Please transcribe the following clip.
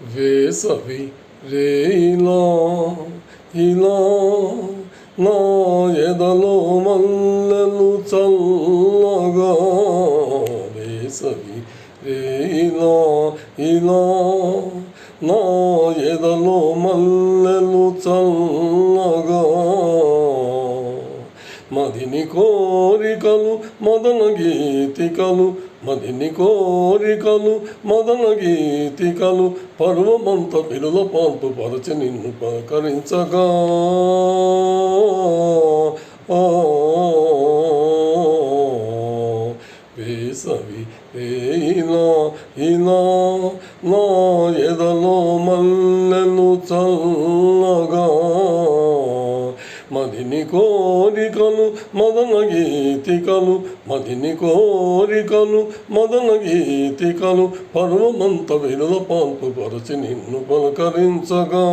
వేసవి రేయిలా ఇలా నా ఎదలో మల్లెలు చల్లగా వేసవి రేయిలా ఇలా నా ఎదలో మల్లెలు చల్లగా మదిని కోరికలు మదన గీతికలు మదిని కోరికలు మదన గీతికలు పర్వమంత పిలుల పాన్పు పరచి నిన్ను పలకరించగా వేసవి రేయిలా ఇలా నా ఎదలో మల్లెలు చల్లగా మదిని కోరికలు మదన గీతికలు మదిని కోరికలు మదన గీతికలు పర్వమంత విరుల పాన్పు పరచి నిన్ను పలకరించగా